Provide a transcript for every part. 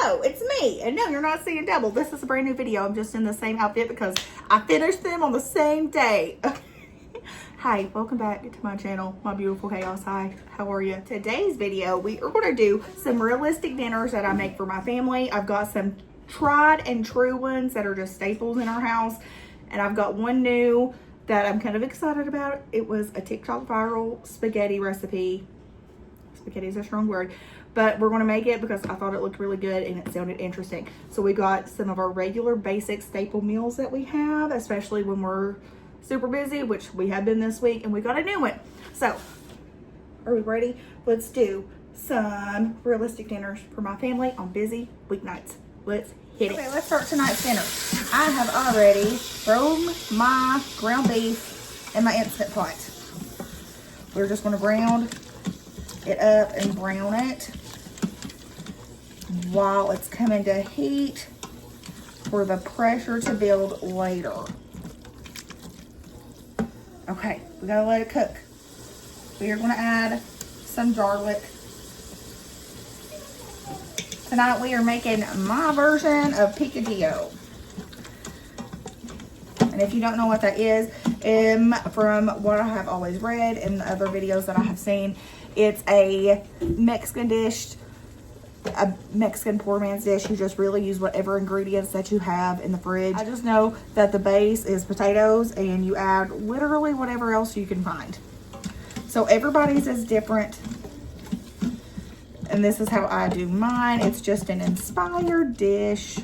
hello, it's me. And no, you're not seeing double. This is a brand new video. I'm just in the same outfit because I finished them on the same day. Hi, welcome back to my channel, my beautiful chaos. Hi, how are you? Today's video, we are gonna do some realistic dinners that I make for my family. I've got some tried and true ones that are just staples in our house. And I've got one new that I'm kind of excited about. It was a TikTok viral spaghetti recipe. Spaghetti is a strong word, but we're gonna make it because I thought it looked really good and it sounded interesting. So we got some of our regular basic staple meals that we have, especially when we're super busy, which we have been this week, and we got a new one. So are we ready? Let's do some realistic dinners for my family on busy weeknights. Let's hit it. Okay, let's start tonight's dinner. I have already thrown my ground beef in my Instant Pot. We're just gonna brown it up and brown it while it's coming to heat for the pressure to build later. Okay, we gotta let it cook. We are gonna add some garlic. Tonight we are making my version of Picadillo. And if you don't know what that is, from what I have always read in other videos that I have seen, it's a Mexican dish, a Mexican poor man's dish. You just really use whatever ingredients that you have in the fridge. I just know that the base is potatoes and you add literally whatever else you can find. So everybody's is different. And this is how I do mine. It's just an inspired dish.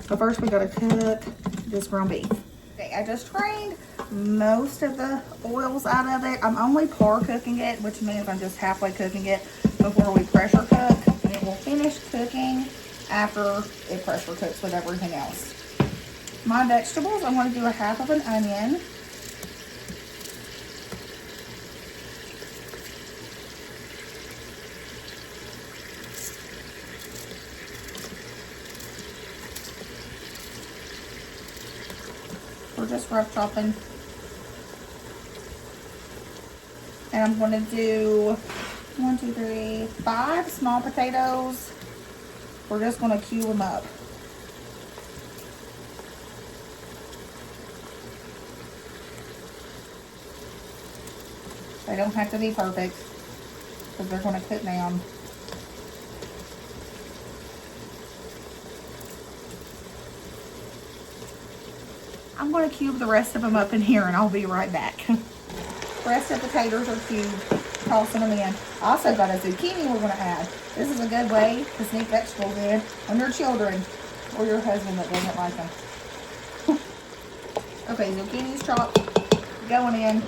But first we gotta cook this ground beef. Okay, I just drained most of the oils out of it. I'm only par cooking it, which means I'm just halfway cooking it before we pressure cook. And it will finish cooking after it pressure cooks with everything else. My vegetables, I'm gonna do a half of an onion. We're just rough chopping. And I'm going to do 1, 2, 3, 5 small potatoes. We're just going to cube them up. They don't have to be perfect because they're going to cook down. I'm going to cube the rest of them up in here and I'll be right back. The rest of the potatoes are cubed, tossing them in. I also got a zucchini we're going to add. This is a good way to sneak vegetables in on your children or your husband that doesn't like them. Okay, zucchini's chopped, going in.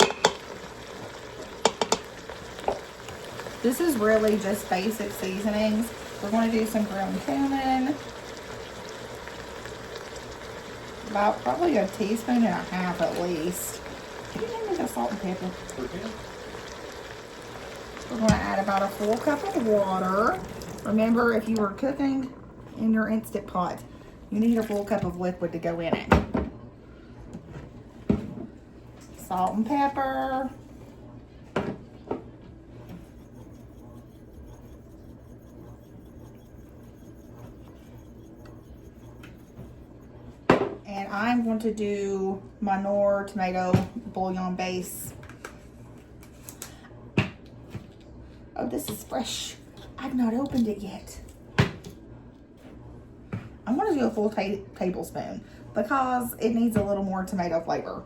This is really just basic seasonings. We're going to do some ground cumin. About probably a teaspoon and a half at least. Can you name me the salt and pepper? We're going to add about a full cup of water. Remember, if you are cooking in your Instant Pot, you need a full cup of liquid to go in it. Salt and pepper. And I'm going to do my Knorr tomato bouillon base. Oh, this is fresh. I've not opened it yet. I'm going to do a full tablespoon because it needs a little more tomato flavor.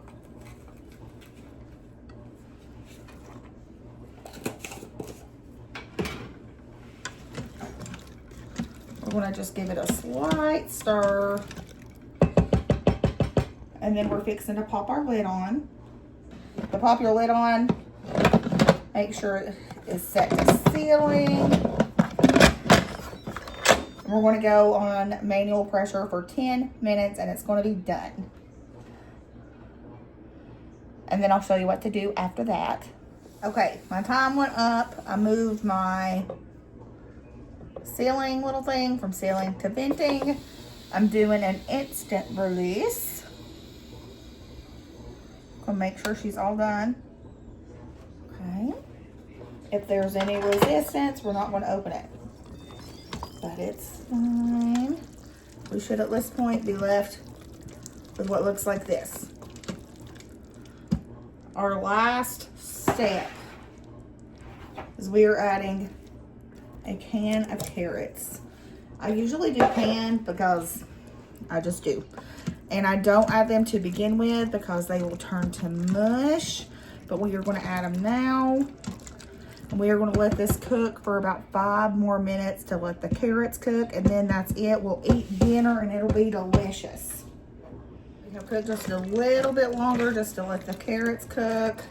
We're going to just give it a slight stir. And then we're fixing to pop our lid on. To pop your lid on, make sure it is set to sealing. We're going to go on manual pressure for 10 minutes and it's going to be done. And then I'll show you what to do after that. Okay, my time went up. I moved my sealing little thing from sealing to venting. I'm doing an instant release. Gonna make sure she's all done. Okay. If there's any resistance, we're not going to open it. But But it's fine. We should at this point be left with what looks like this. Our last step is we are adding a can of carrots. I usually do canned because I just do. And I don't add them to begin with because they will turn to mush. But we are going to add them now. And we are going to let this cook for about 5 more minutes to let the carrots cook. And then that's it. We'll eat dinner and it'll be delicious. We'll cook just a little bit longer just to let the carrots cook.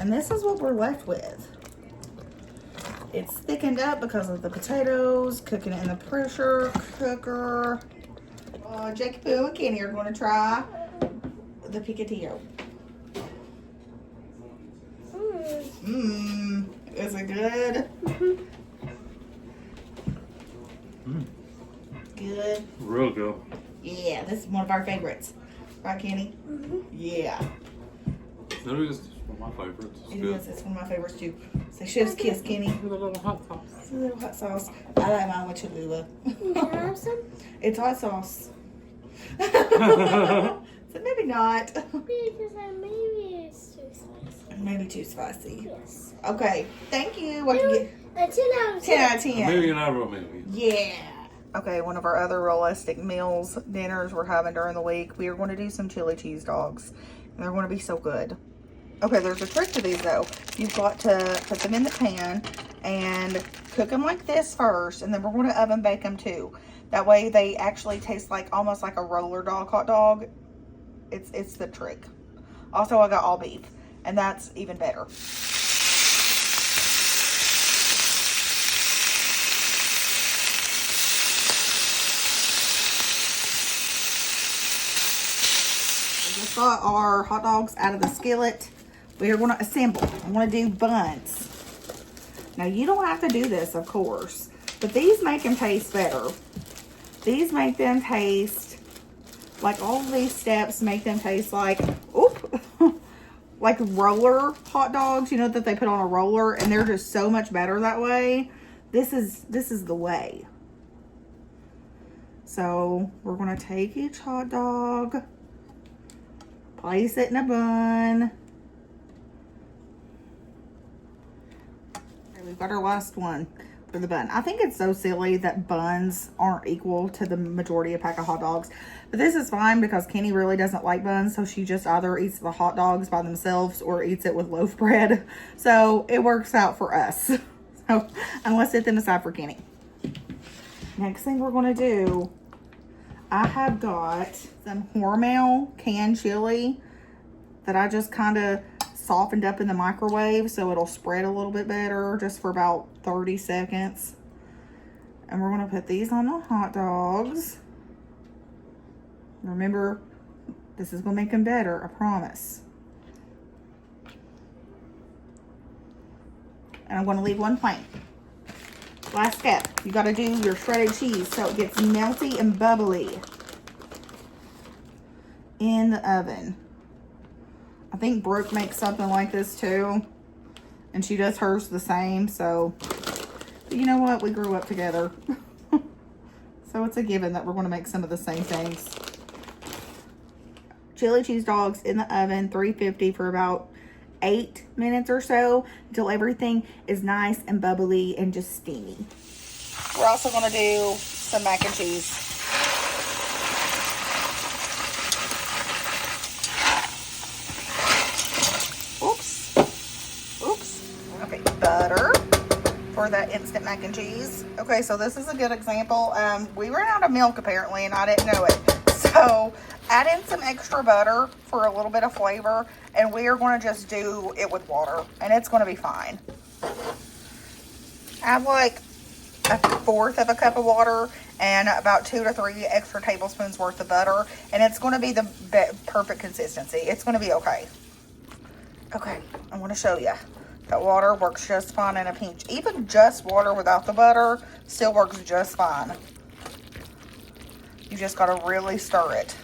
And this is what we're left with. It's thickened up because of the potatoes, cooking it in the pressure cooker. Jacob and Kenny are going to try the Picadillo. Is it good? Good. Real good. Yeah, this is one of our favorites. Right, Kenny? Yeah. That is one of my favorites. It's good. It's one of my favorites too. So chef's kiss, Kenny. With a little hot sauce. A little hot sauce. I like mine with Cholula. Can I have some? It's hot sauce. So maybe not. Because maybe it's too spicy. Maybe too spicy. Yes. Okay, thank you. What you get? A 10 out of 10. 10 out of 10. A million out of a million. Yeah. Okay, one of our other realistic meals, dinners we're having during the week, we are going to do some chili cheese dogs. And they're going to be so good. Okay, there's a trick to these though. You've got to put them in the pan and cook them like this first, and then we're going to oven bake them too. That way they actually taste like almost like a roller dog hot dog. It's the trick. Also, I got all beef, and that's even better. We just got our hot dogs out of the skillet. We are going to assemble. I'm going to do buns. Now, you don't have to do this, of course, but these make them taste better. These make them taste like all of these steps make them taste like, like roller hot dogs, you know, that they put on a roller, and they're just so much better that way. This is the way. So we're going to take each hot dog, place it in a bun. Okay, we've got our last one for the bun. I think it's so silly that buns aren't equal to the majority of pack of hot dogs. But this is fine because Kenny really doesn't like buns, so she just either eats the hot dogs by themselves or eats it with loaf bread. So it works out for us. So I'm gonna set them aside for Kenny. Next thing we're gonna do, I have got some Hormel canned chili that I just kind of softened up in the microwave so it'll spread a little bit better, just for about 30 seconds. And we're gonna put these on the hot dogs. Remember, this is gonna make them better, I promise. And I'm gonna leave one plain. Last step, you gotta do your shredded cheese so it gets melty and bubbly in the oven. I think Brooke makes something like this too, and she does hers the same. So, but you know what? We grew up together. So it's a given that we're going to make some of the same things. Chili cheese dogs in the oven, 350 for about 8 minutes or so, until everything is nice and bubbly and just steamy. We're also going to do some mac and cheese. Butter for that instant mac and cheese. Okay, so this is a good example. We ran out of milk apparently, and I didn't know it. So add in some extra butter for a little bit of flavor, and we are going to just do it with water, and it's going to be fine. Add like 1/4 of a cup of water and about 2 to 3 extra tablespoons worth of butter, and it's going to be the perfect consistency. It's going to be okay. Okay, I want to show you. That water works just fine in a pinch. Even just water without the butter still works just fine. You just got to really stir it.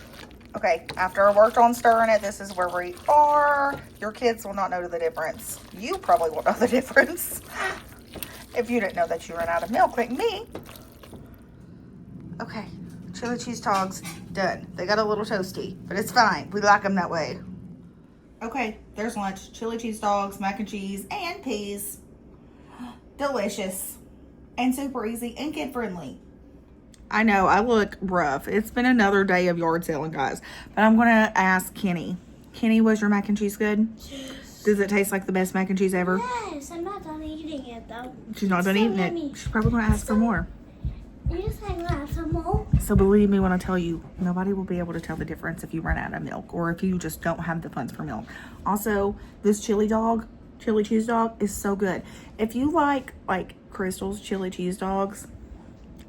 Okay, after I worked on stirring it, this is where we are. Your kids will not know the difference. You probably won't know the difference. If you didn't know that you ran out of milk like me. Okay, chili cheese dogs done. They got a little toasty, but it's fine. We like them that way. Okay, there's lunch. Chili cheese dogs, mac and cheese, and peas. Delicious. And super easy and kid friendly. I know, I look rough. It's been another day of yard selling, guys. But I'm going to ask Kenny. Kenny, was your mac and cheese good? Yes. Does it taste like the best mac and cheese ever? Yes, I'm not done eating it though. She's not done So eating yummy. it. She's probably going to ask for more. You just hang on some more. So believe me when I tell you, nobody will be able to tell the difference if you run out of milk or if you just don't have the funds for milk. Also, this chili cheese dog is so good. If you like Crystal's chili cheese dogs,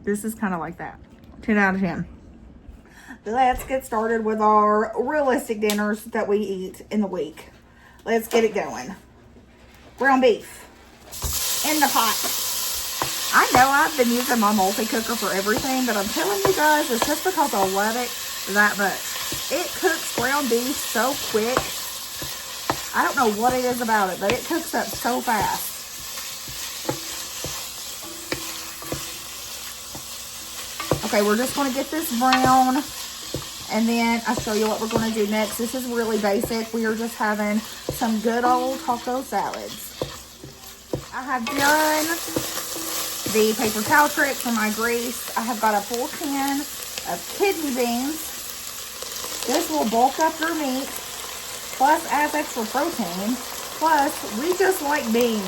this is kind of like that. 10 out of 10. Let's get started with our realistic dinners that we eat in the week. Let's get it going. Ground beef in the pot. I know I've been using my multi-cooker for everything, but I'm telling you guys, it's just because I love it that much. It cooks ground beef so quick. I don't know what it is about it, but it cooks up so fast. Okay, we're just going to get this brown, and then I'll show you what we're going to do next. This is really basic. We are just having some good old taco salads. I have done the paper towel trick for my grease. I have got a full can of kidney beans. This will bulk up your meat, plus adds extra protein. Plus, we just like beans.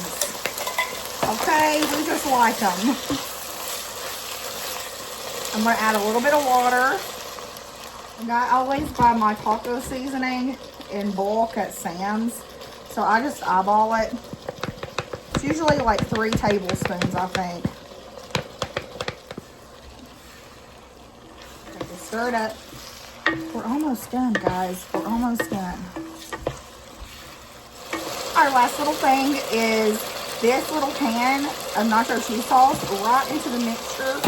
Okay, we just like them. I'm going to add a little bit of water. And I always buy my taco seasoning in bulk at Sam's. So I just eyeball it. It's usually like 3 tablespoons, I think. Stir it up. We're almost done, guys. We're almost done. Our last little thing is this little can of nacho cheese sauce right into the mixture.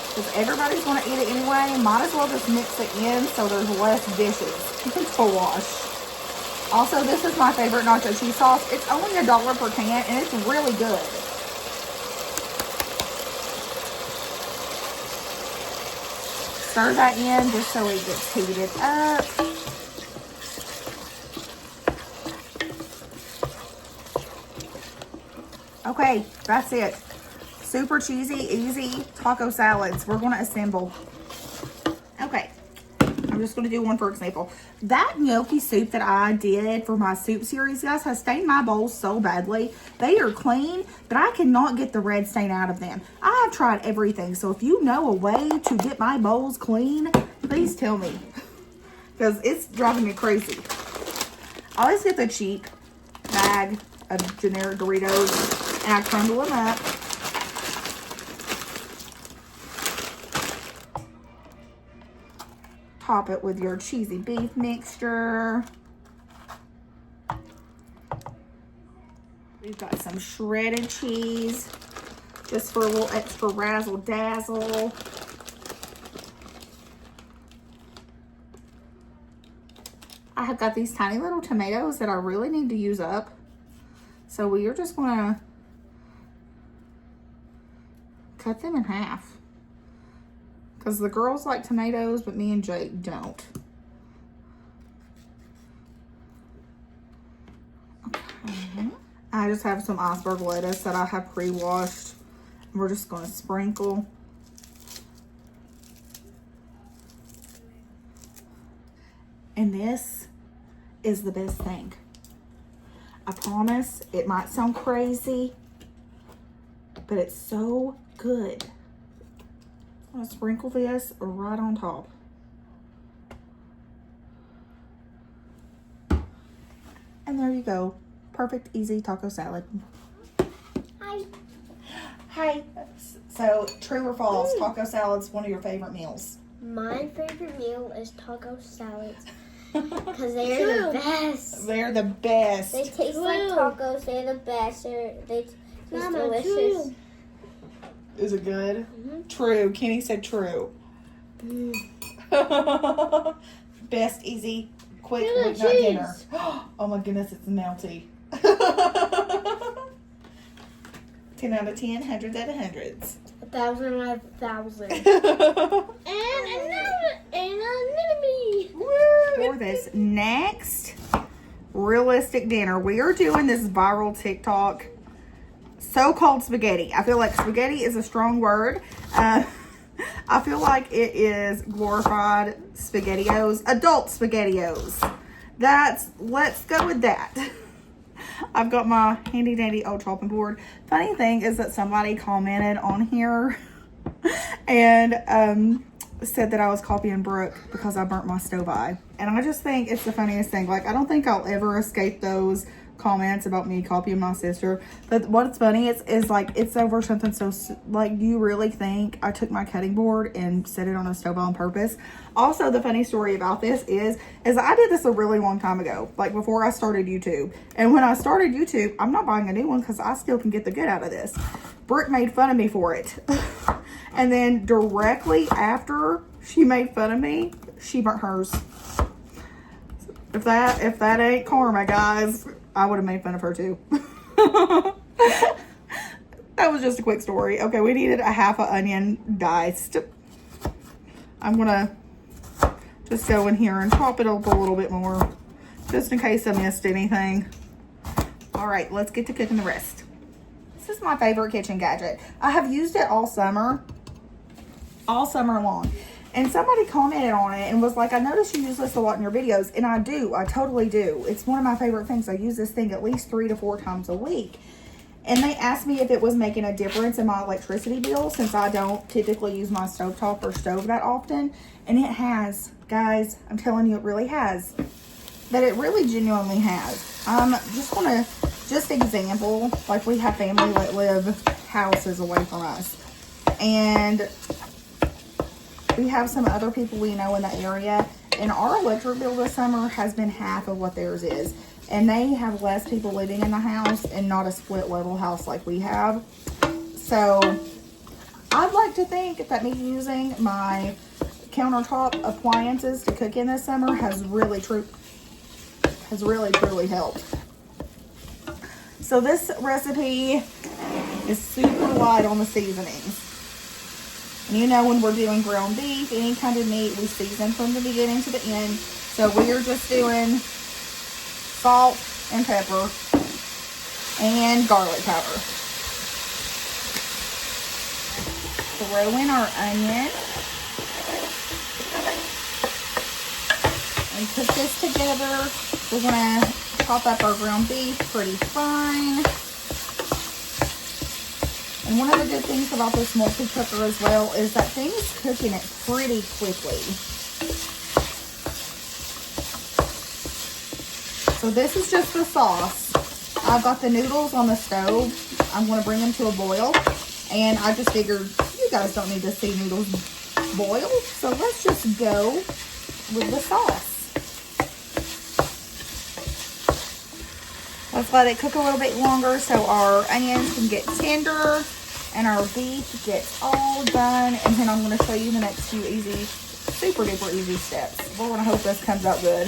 Because everybody's going to eat it anyway, might as well just mix it in so there's less dishes to wash. Also, this is my favorite nacho cheese sauce. It's only $1 per can, and it's really good. Stir that in just so it gets heated up. Okay, that's it. Super cheesy, easy taco salads. We're going to assemble. Okay, I'm just going to do one for example. That gnocchi soup that I did for my soup series, guys, has stained my bowls so badly. They are clean, but I cannot get the red stain out of them. I have tried everything, so if you know a way to get my bowls clean, please tell me. Because it's driving me crazy. I always get the cheap bag of generic Doritos, and I crumble them up. Top it with your cheesy beef mixture. We've got some shredded cheese, just for a little extra razzle dazzle. I have got these tiny little tomatoes that I really need to use up. So we are just gonna cut them in half. Because the girls like tomatoes, but me and Jake don't. Okay. I just have some iceberg lettuce that I have pre-washed. We're just going to sprinkle. And this is the best thing. I promise, it might sound crazy, but it's so good. I'm gonna sprinkle this right on top. And there you go. Perfect, easy taco salad. Hi. Hi. So, true or false, taco salad's one of your favorite meals? My favorite meal is taco salads. Because they're the best. They're the best. They taste like tacos. They're the best. They taste delicious. Is it good? True. Kenny said true. Best, easy, quick weeknight dinner. Oh my goodness, it's melty. 10 out of 10, hundreds out of hundreds. 1,000 out of 1,000. And an enemy. For this next realistic dinner, we are doing this viral TikTok so-called spaghetti. I feel like spaghetti is a strong word. I feel like it is glorified SpaghettiOs, adult SpaghettiOs. Let's go with that. I've got my handy dandy old chopping board. Funny thing is that somebody commented on here and said that I was copying Brooke because I burnt my stove eye. And I just think it's the funniest thing. Like, I don't think I'll ever escape those comments about me copying my sister. But what's funny is like, it's over something so, like, you really think I took my cutting board and set it on a stove on purpose? Also, the funny story about this is I did this a really long time ago, like before I started YouTube. And when I started YouTube, I'm not buying a new one because I still can get the good out of this. Brooke made fun of me for it. And then directly after she made fun of me, she burnt hers. If that ain't karma, guys, I would have made fun of her too. That was just a quick story. Okay, we needed a half an onion diced. I'm gonna just go in here and chop it up a little bit more, just in case I missed anything. All right, let's get to cooking the rest. This is my favorite kitchen gadget. I have used it all summer long. And somebody commented on it and was like, I noticed you use this a lot in your videos. And I do. I totally do. It's one of my favorite things. I use this thing at least 3 to 4 times a week. And they asked me if it was making a difference in my electricity bill, since I don't typically use my stovetop or stove that often. And it has. Guys, I'm telling you, it really has. That it really genuinely has. Just example, like, we have family that live houses away from us. And we have some other people we know in the area, and our electric bill this summer has been half of what theirs is. And they have less people living in the house and not a split level house like we have. So I'd like to think that me using my countertop appliances to cook in this summer has really truly helped. So this recipe is super light on the seasonings. And you know, when we're doing ground beef, any kind of meat, we season from the beginning to the end. So we are just doing salt and pepper and garlic powder. Throw in our onion and put this together. We're gonna chop up our ground beef pretty fine. And one of the good things about this multi-cooker as well is that things cook in it pretty quickly. So this is just the sauce. I've got the noodles on the stove. I'm going to bring them to a boil. And I just figured you guys don't need to see noodles boil. So let's just go with the sauce. Let's let it cook a little bit longer so our onions can get tender and our beef gets all done. And then I'm going to show you the next few easy, super duper easy steps. We're going to hope this comes out good.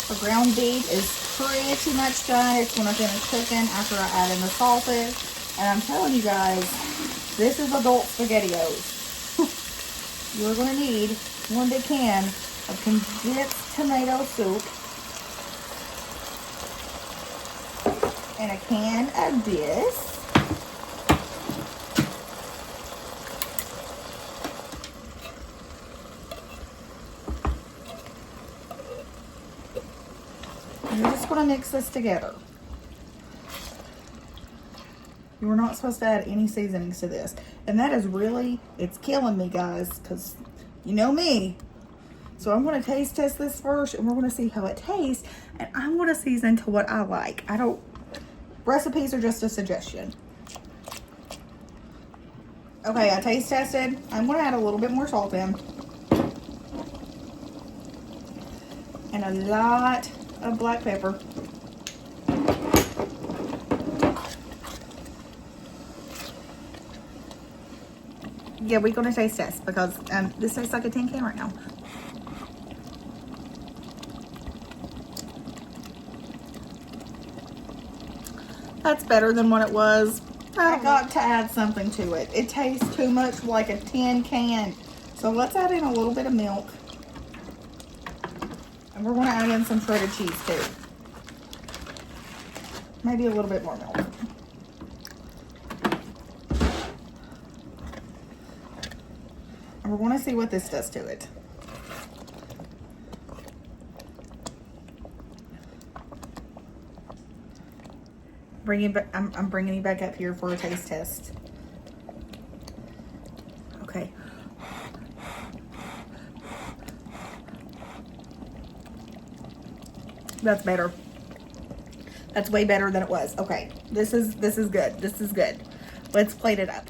The ground beef is pretty much done. It's going to finish cooking after I add in the sauces. And I'm telling you guys, this is adult SpaghettiOs. You're going to need 1 big can of condensed tomato soup and a can of this. And you're just going to mix this together. You're not supposed to add any seasonings to this. And that is really, it's killing me, guys, because you know me. So I'm going to taste test this first, and we're going to see how it tastes. And I'm going to season to what I like. Recipes are just a suggestion. Okay, I taste tested. I'm going to add a little bit more salt in. And a lot of black pepper. Yeah, we're going to taste test because this tastes like a tin can right now. That's better than what it was. I got to add something to it. It tastes too much like a tin can. So let's add in a little bit of milk. And we're going to add in some shredded cheese too. Maybe a little bit more milk. And we're going to see what this does to it. I'm bringing you back up here for a taste test. Okay. That's better. That's way better than it was. Okay, this is good. This is good. Let's plate it up.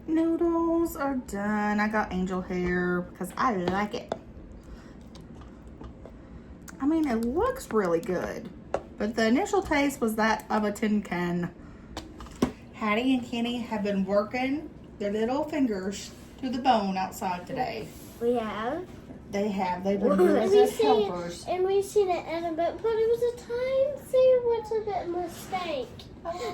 Noodles are done. I got angel hair because I like it. I mean, it looks really good, but the initial taste was that of a tin can. Hattie and Kenny have been working their little fingers to the bone outside today. We have. They have. They've been really good helpers. And we seen it in a bit, but it was a tiny little bit mistake.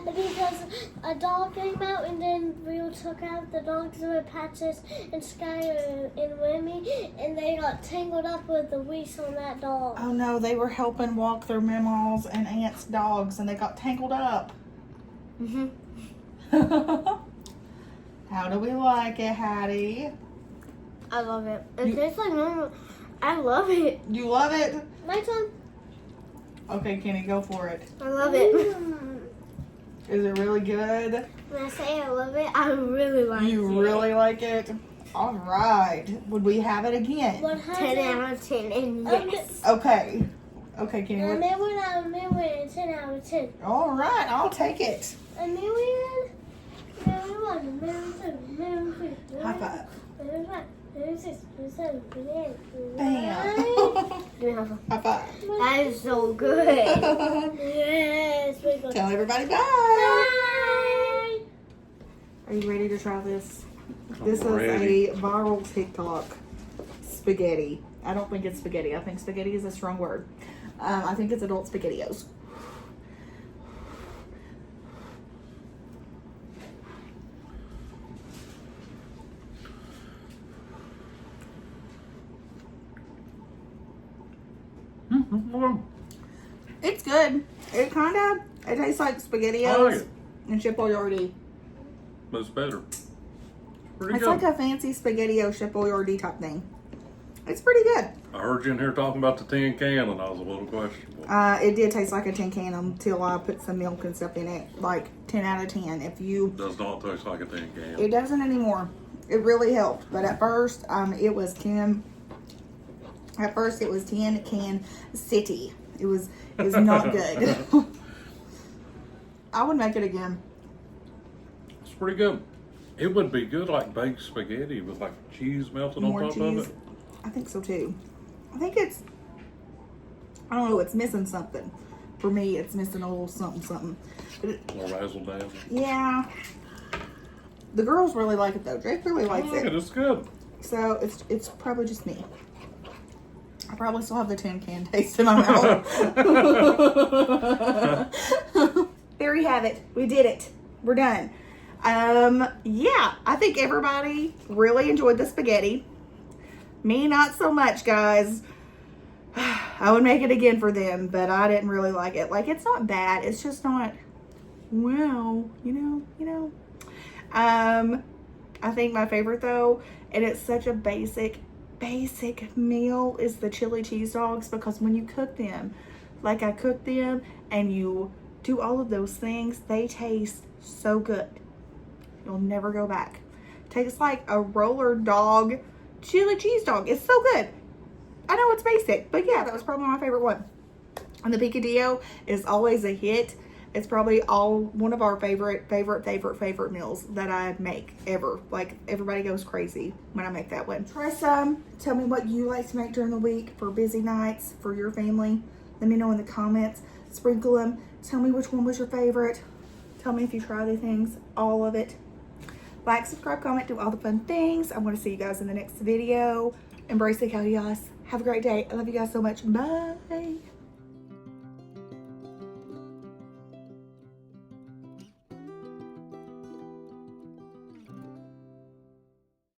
Because a dog came out and then we took out the dogs with Patches and Skylar and Remy, and they got tangled up with the weeds on that dog. Oh no, they were helping walk their Mama's and Aunt's dogs and they got tangled up. Mm-hmm. How do we like it, Hattie? I love it. It tastes like normal. I love it. You love it? My turn. Okay, Kenny, go for it. I love it. Is it really good? When I say I love it, I really like it. You really like it? All right. Would we have it again? 10 out of 10, and yes. Okay. Okay, Kenny. A million, 10 out of 10. All right, I'll take it. A million, million one, million two, million three. High five. Million five, million six, million seven, million eight. Bam. High five. That is so good. Yes, we go. Tell everybody bye. Bye. Are you ready to try this? I'm This ready. is a viral TikTok spaghetti. I don't think it's spaghetti. I think spaghetti is a strong word. I think it's adult SpaghettiOs. It's good. It tastes like SpaghettiOs I like it. and Chip Boyardee. But it's better. Pretty It's good. like a fancy SpaghettiO Chip Boyardee type thing. It's pretty good. I heard you in here talking about the tin can, and I was a little questionable. It did taste like a tin can until I put some milk and stuff in it. Like 10 out of 10. If you, Does not taste like a tin can. it doesn't anymore. It really helped. But at first, it was 10. At first, it was 10 can city. It was not good. I would make it again. It's pretty good. It would be good like baked spaghetti with like cheese melted More on top cheese. of it. I think so too. I think it's, I don't know, it's missing something. For me, it's missing a little something. But Or razzle dazzle. yeah. The girls really like it though. Drake really I likes like it. It's good. So it's probably just me. I probably still have the tin can taste in my mouth. There you have it. We did it. We're done. Yeah, I think everybody really enjoyed the spaghetti. Me, not so much, guys. I would make it again for them, but I didn't really like it. Like, it's not bad. It's just not, wow, you know. I think my favorite though, and it's such a basic meal, is the chili cheese dogs, because when you cook them, like I cook them and you do all of those things, they taste so good. You'll never go back. Tastes like a roller dog chili cheese dog. It's so good. I know it's basic, but yeah, that was probably my favorite one. And the Picadillo is always a hit. It's probably one of our favorite meals that I make ever. Like, everybody goes crazy when I make that one. Try some. Tell me what you like to make during the week for busy nights for your family. Let me know in the comments. Sprinkle them. Tell me which one was your favorite. Tell me if you try the things, all of it. Like, subscribe, comment, do all the fun things. I want to see you guys in the next video. Embrace the chaos. Have a great day. I love you guys so much. Bye.